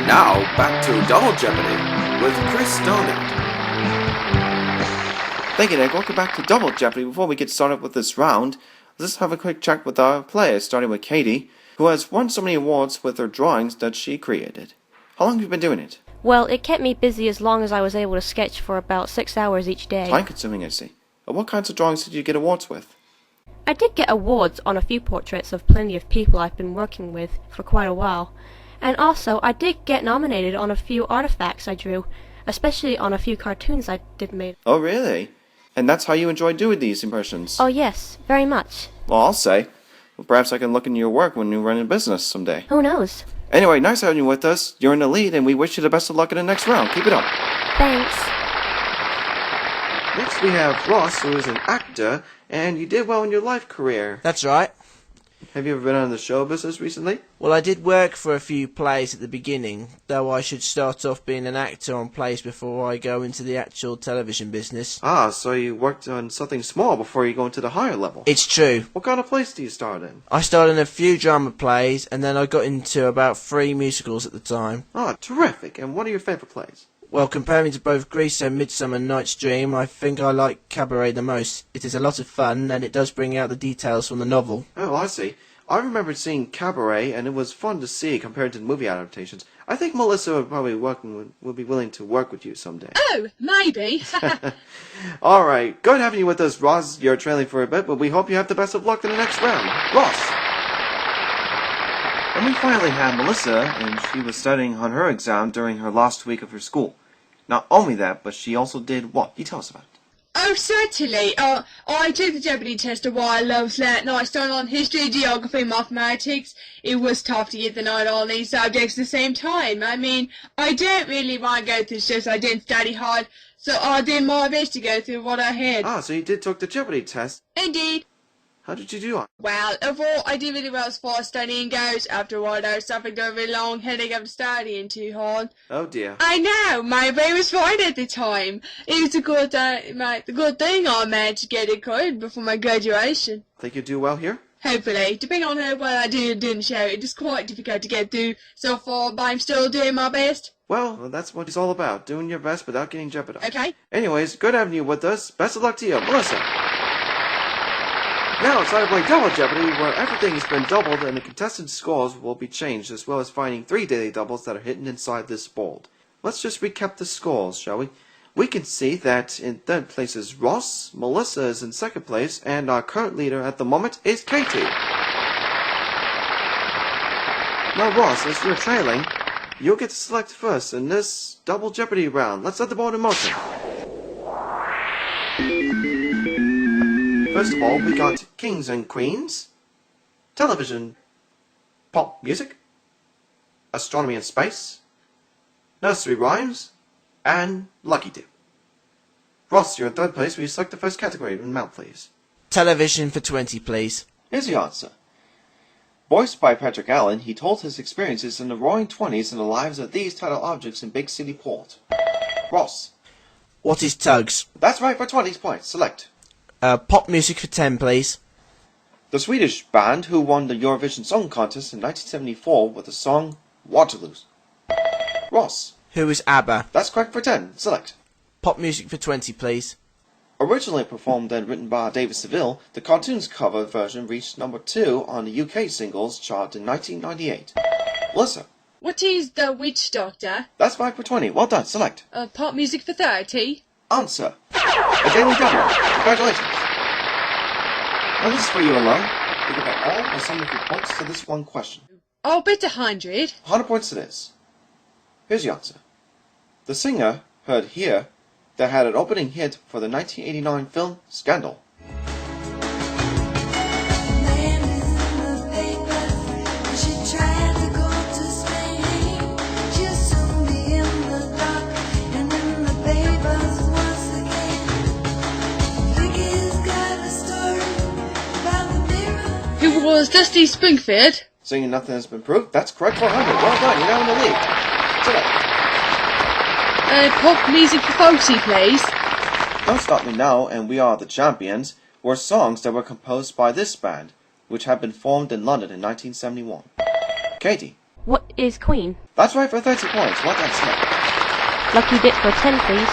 Now, back to Double Jeopardy with Chris Donut. Thank you, Nick. Welcome back to Double Jeopardy. Before we get started with this round, let's have a quick check with our players, starting with Katie, who has won so many awards with her drawings that she created. How long have you been doing it? Well, it kept me busy as long as I was able to sketch for about 6 hours each day. Time-consuming, I see. What kinds of drawings did you get awards with? I did get awards on a few portraits of plenty of people I've been working with for quite a while. And also, I did get nominated on a few artifacts I drew, especially on a few cartoons I did make. Oh, really? And that's how you enjoy doing these impressions? Oh yes, very much. Well, I'll say. Well, perhaps I can look into your work when you run a business someday. Who knows? Anyway, nice having you with us. You're in the lead, and we wish you the best of luck in the next round. Keep it up. Thanks. Next we have Ross, who is an actor, and you did well in your life career. That's right. Have you ever been on the show business recently? Well, I did work for a few plays at the beginning, though I should start off being an actor on plays before I go into the actual television business. Ah, so you worked on something small before you go into the higher level. It's true. What kind of plays do you start in? I started in a few drama plays, and then I got into about 3 musicals at the time. Ah, terrific. And what are your favorite plays? Well, comparing to both Grease and Midsummer Night's Dream, I think I like Cabaret the most. It is a lot of fun, and it does bring out the details from the novel. Oh, I see. I remember seeing Cabaret, and it was fun to see compared to the movie adaptations. I think Melissa would probably would be willing to work with you someday. Oh, maybe. All right, good having you with us, Ross. You're trailing for a bit, but we hope you have the best of luck in the next round. Ross! And we finally had Melissa, and she was studying on her exam during her last week of her school. Not only that, but she also did what? You tell us about it. Oh, certainly. I took the Jeopardy test a while last night. I studied on history, geography, mathematics. It was tough to get the night on these subjects at the same time. I mean, I don't really want to go through this. I didn't study hard, so I did my best to go through what I had. Ah, so you did take the Jeopardy test. Indeed. How did you do on it? Well, overall, I did really well as far as studying goes. After a while, I was suffering from a really long headache after studying too hard. Oh dear. I know, my brain was fine at the time. It was a good thing I managed to get it good before my graduation. Think you do well here? Hopefully, depending on how well I do and didn't show, it is quite difficult to get through so far, but I'm still doing my best. Well, that's what it's all about, doing your best without getting jeopardized. Okay. Anyways, good having you with us. Best of luck to you, Melissa. Now it's time to play Double Jeopardy, where everything has been doubled and the contestants' scores will be changed, as well as finding 3 daily doubles that are hidden inside this board. Let's just recap the scores, shall we? We can see that in third place is Ross, Melissa is in second place, and our current leader at the moment is Katie. Now Ross, as you're trailing, you'll get to select first in this Double Jeopardy round. Let's set the board in motion. First of all, we got Kings and Queens, Television, Pop Music, Astronomy and Space, Nursery Rhymes, and Lucky Dip. Ross, you're in third place. Will you select the first category and mount, please? Television for 20, please. Here's the answer. Voiced by Patrick Allen, he told his experiences in the Roaring Twenties and the lives of these title objects in Big City Port. Ross. What is Tugs? That's right for 20 points. Select. Pop music for 10, please. The Swedish band who won the Eurovision Song Contest in 1974 with the song Waterloo. Ross. Who is ABBA? That's correct for 10. Select. Pop music for 20, please. Originally performed and written by David Seville, the cartoon's cover version reached number 2 on the UK singles chart in 1998. Melissa. What is The Witch Doctor? That's 5 for 20. Well done. Select. Pop music for 30. Answer. A daily double. Congratulations. Now this is for you alone. You can get all or some of your points to this one question. I'll bet 100. 100 points it is. Here's the answer. The singer heard Here that had an opening hit for the 1989 film Scandal. Who was Dusty Springfield? Singing Nothing Has Been Proved. That's correct for 100. Well done. You're now in the lead. Select. Pop music for 40, please. Don't Stop Me Now and We Are the Champions were songs that were composed by this band, which had been formed in London in 1971. Katie. What is Queen? That's right for 30 points. Well done, select. Lucky dip for 10, please.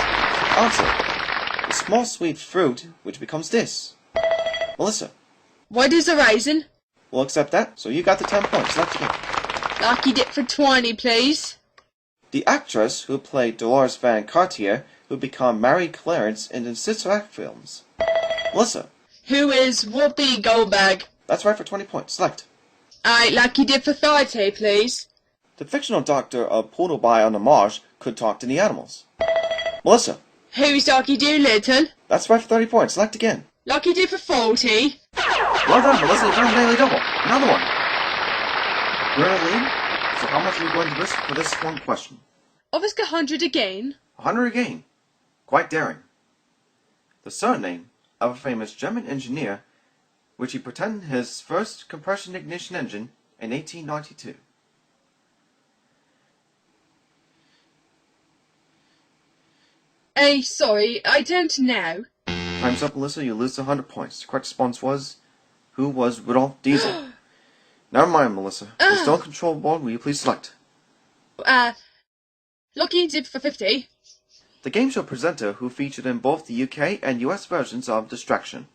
Answer. The small sweet fruit, which becomes this. Melissa. What is a raisin? We'll accept that, so you got the 10 points. Select again. Lucky dip for 20, please. The actress who played Dolores Van Cartier, who became Mary Clarence in the Sister Act films. Melissa. Who is Whoopi Goldberg? That's right for 20 points. Select. Alright, lucky dip for 30, please. The fictional doctor of Poodleby on the Marsh could talk to the animals. Melissa. Who's Ducky Doolittle? That's right for 30 points. Select again. Lucky dip for 40. Well done, Melissa. You found a daily double. Another one. We're in the lead. So how much are we going to risk for this one question? I'll risk 100 again. 100 again. Quite daring. The surname of a famous German engineer, which he patented his first compression ignition engine in 1892. Sorry, I don't know. Time's up, Melissa. You lose 100 points. The correct response was, who was Rudolph Diesel? Never mind, Melissa. You're still in control of the board. Will you please select? Lucky dip for 50. The game show presenter who featured in both the UK and US versions of Distraction.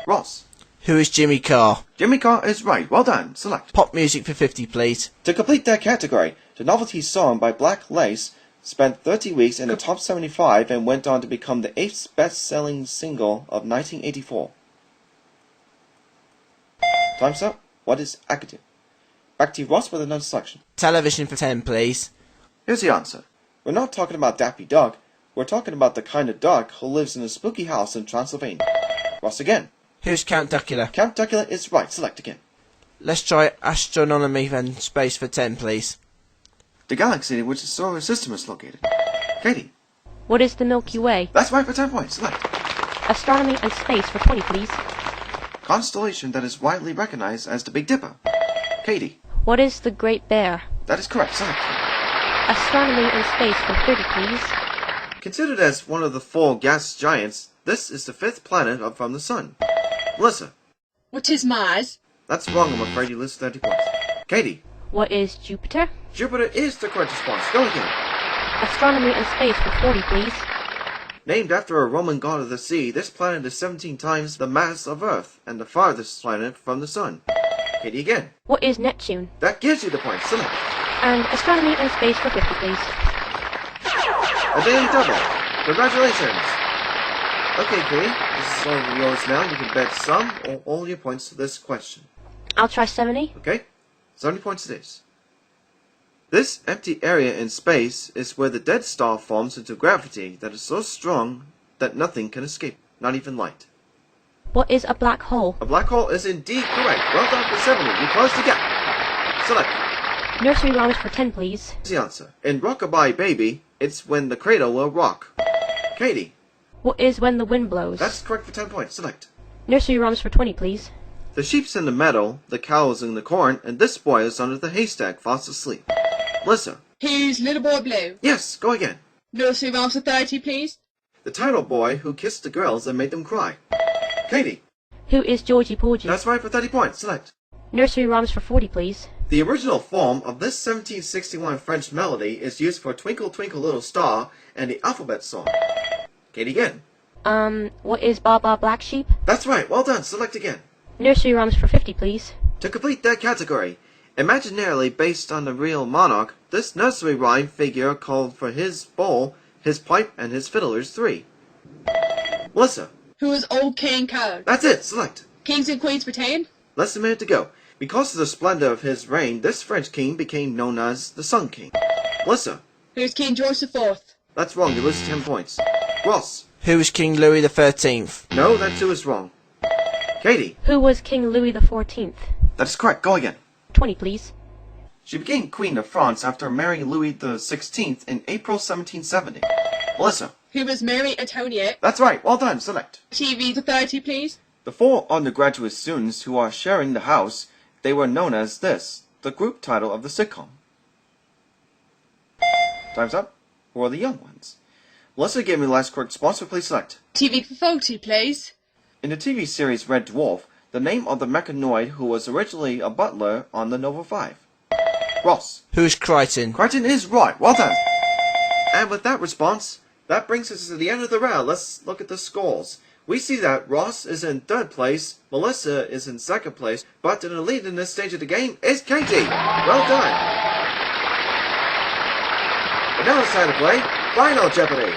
Ross. Who is Jimmy Carr? Jimmy Carr is right. Well done. Select. Pop music for 50, please. To complete that category, the novelty song by Black Lace spent 30 weeks in the top 75 and went on to become the 8th best-selling single of 1984. Time's up. What is academic? Back to you, Ross, with another selection. Television for 10, please. Here's the answer. We're not talking about Daffy Duck. We're talking about the kind of duck who lives in a spooky house in Transylvania. Ross again. Who's Count Duckula? Count Duckula is right. Select again. Let's try astronomy and space for 10, please. The galaxy in which the solar system is located. Katie. What is the Milky Way? That's right for 10 points. Select. Astronomy and space for 20, please. Constellation that is widely recognized as the Big Dipper. Katie. What is the Great Bear? That is correct. Select. Astronomy and space for 30, please. Considered as one of the 4 gas giants, this is the 5th planet up from the Sun. Melissa. What is Mars? That's wrong. I'm afraid you lose 30 points. Katie. What is Jupiter? Jupiter is the correct response. Go again. Astronomy and space for 40, please. Named after a Roman god of the sea, this planet is 17 times the mass of Earth and the farthest planet from the Sun. Katie again. What is Neptune? That gives you the point. Select. And astronomy and space for 50, please. A daily double. Congratulations. Okay, Katie. This is all yours now. You can bet some or all your points to this question. I'll try 70. Okay? 70 points it is. This empty area in space is where the dead star forms into gravity that is so strong that nothing can escape, not even light. What is a black hole? A black hole is indeed correct. Well done for 70. You closed the gap. Select. Nursery rhymes for 10, please. Here's the answer. In Rockabye Baby, it's when the cradle will rock. Katie. What is when the wind blows? That's correct for 10 points. Select. Nursery rhymes for 20, please. The sheep's in the meadow, the cow's in the corn, and this boy is under the haystack fast asleep. Melissa. Who's Little Boy Blue? Yes, go again. Nursery rhymes for 30, please. The title boy who kissed the girls and made them cry. Katie. Who is Georgie Porgy? That's right for 30 points. Select. Nursery rhymes for 40, please. The original form of this 1761 French melody is used for Twinkle Twinkle Little Star and the alphabet song. Katie again. What is Baba Black Sheep? That's right. Well done. Select again. Nursery rhymes for 50, please. To complete that category, imaginarily based on the real monarch, this nursery rhyme figure called for his bowl, his pipe, and his fiddlers 3. Melissa. Who is Old King Cole? That's it. Select. Kings and Queens for 10. Less than a minute to go. Because of the splendor of his reign, this French king became known as the Sun King. Melissa. Who's King George IV? That's wrong. You lose 10 points. Ross. Who was King Louis XIII? No, that too is wrong. Katie. Who was King Louis XIV? That is correct. Go again. 20, please. She became Queen of France after marrying Louis XVI in April 1770. Melissa. Who was Mary Antoinette? That's right. Well done. Select. TV for 30, please. The 4 undergraduate students who are sharing the house, they were known as this, the group title of the sitcom. Time's up. Who are the young ones? Melissa gave me the last correct response, so please select. TV for 40, please. In the TV series Red Dwarf, the name of the mechanoid who was originally a butler on the Nova 5. Ross. Who's Crichton? Crichton is right. Well done. And with that response, that brings us to the end of the round. Let's look at the scores. We see that Ross is in 3rd place, Melissa is in 2nd place, but in the lead in this stage of the game is Katie. Well done. And now it's time to play Final Jeopardy.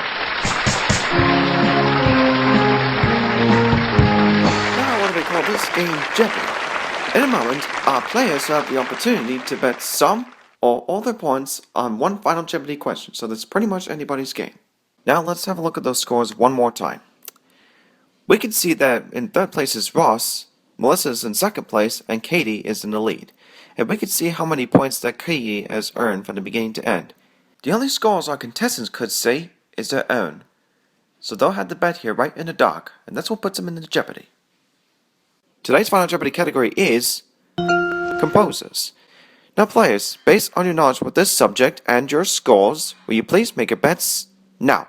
Now what do we call this game? Jeopardy. In a moment, our players have the opportunity to bet some or all their points on one Final Jeopardy question, so that's pretty much anybody's game. Now let's have a look at those scores one more time. We can see that in 3rd place is Ross, Melissa is in 2nd place, and Katie is in the lead. And we can see how many points that Katie has earned from the beginning to end. The only scores our contestants could see is their own. So they'll have the bet here right in the dark, and that's what puts them in the Jeopardy. Today's Final Jeopardy category is composers. Now players, based on your knowledge with this subject and your scores, will you please make your bets now?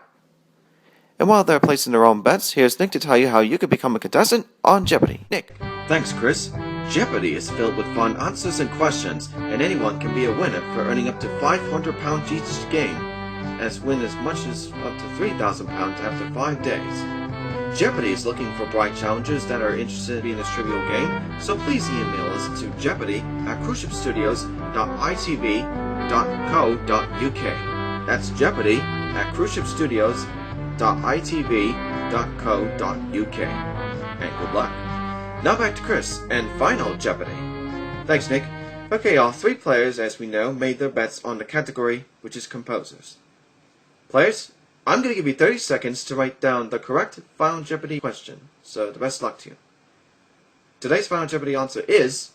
And while they're placing their own bets, here's Nick to tell you how you can become a contestant on Jeopardy. Nick. Thanks, Chris. Jeopardy is filled with fun answers and questions, and anyone can be a winner for earning up to £500 each game, as win as much as up to £3,000 after 5 days. Jeopardy is looking for bright challengers that are interested in this trivial game, so please email us to jeopardy@cruiseshipstudios.itv.co.uk. That's jeopardy@cruiseshipstudios.itv.co.uk. And good luck. Now back to Chris and Final Jeopardy. Thanks, Nick. Okay, all 3 players, as we know, made their bets on the category, which is composers. Players, I'm going to give you 30 seconds to write down the correct Final Jeopardy question, so the best luck to you. Today's Final Jeopardy answer is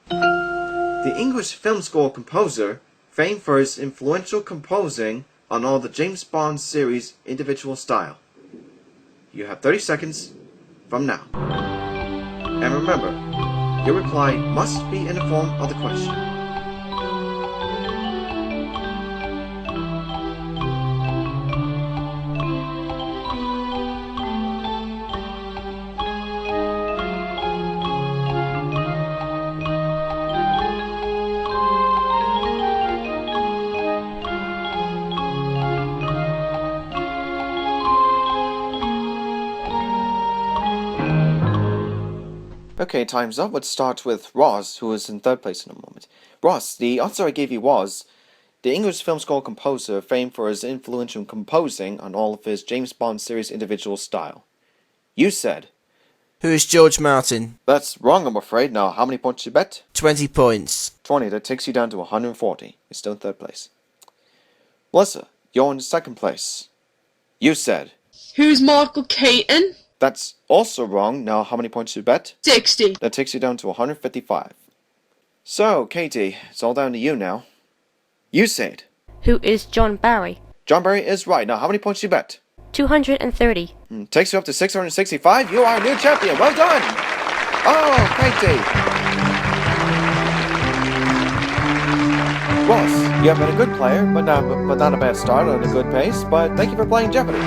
the English film score composer famed for his influential composing on all the James Bond series individual style. You have 30 seconds from now. And remember, your reply must be in the form of the question. Okay, time's up. Let's start with Ross, who is in 3rd place in a moment. Ross, the answer I gave you was the English film score composer famed for his influential composing on all of his James Bond series individual style. You said... Who is George Martin? That's wrong, I'm afraid. Now, how many points you bet? 20 points. 20. That takes you down to 140. You're still in 3rd place. Melissa, you're in 2nd place. You said... Who's Michael Keaton? That's also wrong. Now, how many points you bet? 60. That takes you down to 155. So, Katie, it's all down to you now. You said... Who is John Barry? John Barry is right. Now, how many points you bet? 230. Takes you up to 665. You are a new champion. Well done! Oh, Katie! Ross, you have been a good player, but not a bad start on a good pace, but thank you for playing Jeopardy!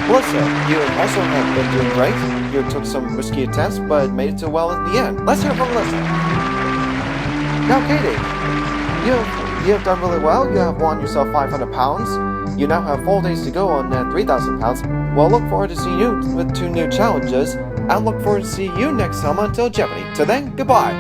Melissa, you also have been doing great. You took some risky attempts, but made it to well at the end. Let's hear from Melissa. Now, Katie, you have done really well. You have won yourself £500. You now have 4 days to go on that £3,000. Well, look forward to seeing you with 2 new challenges, and look forward to seeing you next time until Jeopardy. Till then, goodbye.